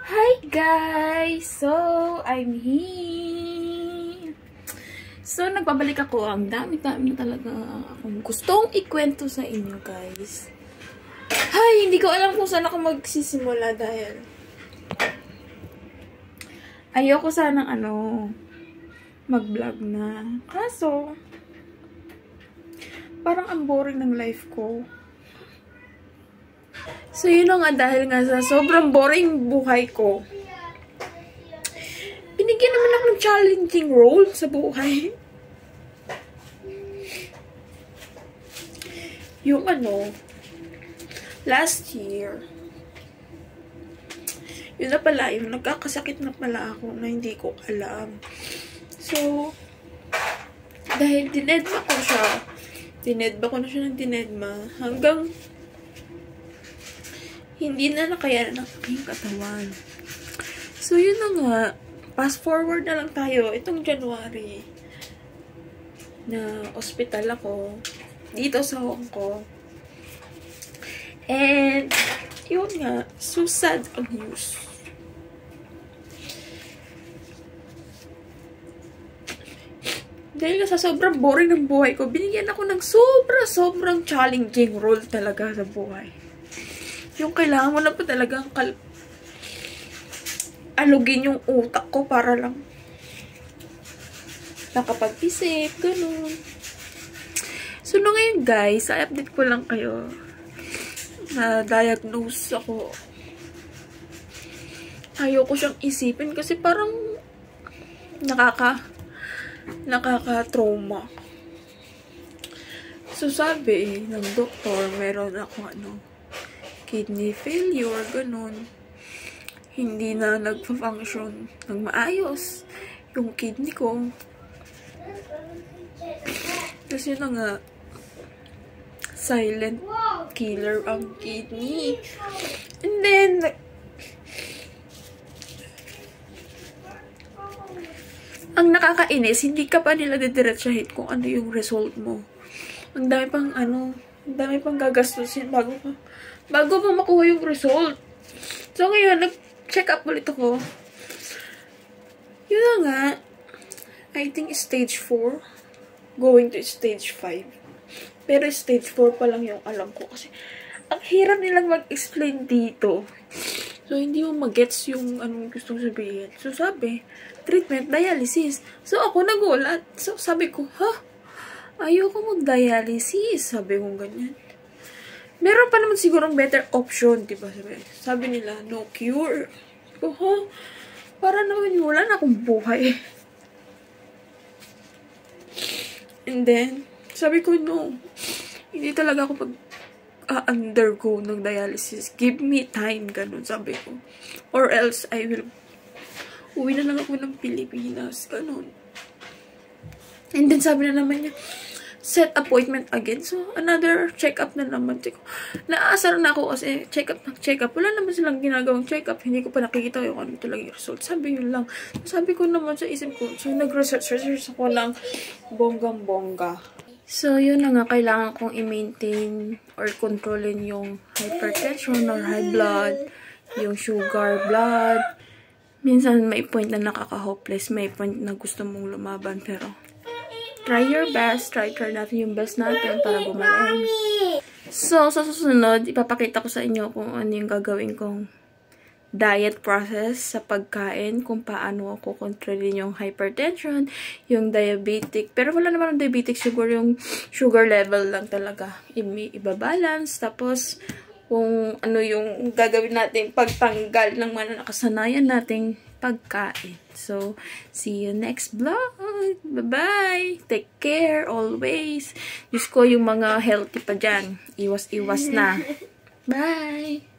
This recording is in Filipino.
Hi guys! So, I'm here. So, nagbabalik ako. Ang dami-dami na talaga akong gustong ikwento sa inyo guys. Hay! Hindi ko alam kung saan ako magsisimula dahil ayoko sanang mag-vlog na. Kaso, parang ang boring ng life ko. So, yun nga dahil nga sa sobrang boring buhay ko. Binigyan naman ako ng challenging role sa buhay. Yung last year, yun na pala, yung nagkakasakit na pala ako na hindi ko alam. So, dahil dinedma ko na siya ng dinedma hanggang hindi na nakayanan ng aking katawan. So, yun na nga. Fast forward na lang tayo. Itong January, na hospital ako dito sa Hong Kong. And, yun nga. So sad ang news. Dahil sa sobrang boring ng buhay ko, binigyan ako ng sobrang challenging role talaga sa buhay. Yung kailangan mo na pa talagang alugin yung utak ko para lang nakapag-isip, ganun. So, ngayon guys, i-update ko lang kayo na diagnose ako. Ayoko siyang isipin kasi parang nakaka-trauma. So, sabi ng doktor, meron ako kidney failure, ganun. Hindi na nagpa-function ng maayos yung kidney ko. Kasi yun na nga, silent killer ang kidney. And then, ang nakakainis, hindi ka pa nila didiretsahin kung ano yung result mo. Ang dami pang gagastusin bago pa makuha yung result. So, ngayon, nag-check up ulit ako. Yun na nga, I think stage 4, going to stage 5. Pero stage 4 pa lang yung alam ko. Kasi, ang hirap nilang mag-explain dito. So, hindi mo mag-gets yung anong gustong sabihin. So, sabi, treatment, dialysis. So, ako nagulat. So, sabi ko, ayoko mag-dialysis. Sabi ko ganyan. Meron pa naman sigurong better option, diba? Sabi nila, no cure. Para naman wala na akong buhay. And then, sabi ko, no. Hindi talaga ako undergo ng dialysis. Give me time, ganun, sabi ko. Or else, uwi na lang ako ng Pilipinas, ganun. And then, sabi na naman niya, set appointment again. So, another check-up na naman. Naaasar na ako kasi check-up. Wala naman silang ginagawang check-up. Hindi ko pa nakikita yung ano talaga yung result. Sabi yun lang. Sabi ko naman sa isip ko. So, nag-research ako ng bonggang-bongga. So, yun na nga. Kailangan kong i-maintain or controlin yung hypertension or high blood, yung sugar, blood. Minsan, may point na nakaka-hopeless. May point na gusto mong lumaban. Pero, try your best. Try natin yung best natin para gumaling. So, sa susunod, ipapakita ko sa inyo kung ano yung gagawin kong diet process sa pagkain, kung paano ako kontrolin yung hypertension, yung diabetic. Pero wala naman yung diabetic, siguro yung sugar level lang talaga. Ibabalance. Tapos, kung ano yung gagawin natin pagtanggal ng mga nakasanayan nating pagkain. So, see you next vlog. Bye-bye. Take care always. Diyos ko, yung mga healthy pa dyan. Iwas-iwas na. Bye!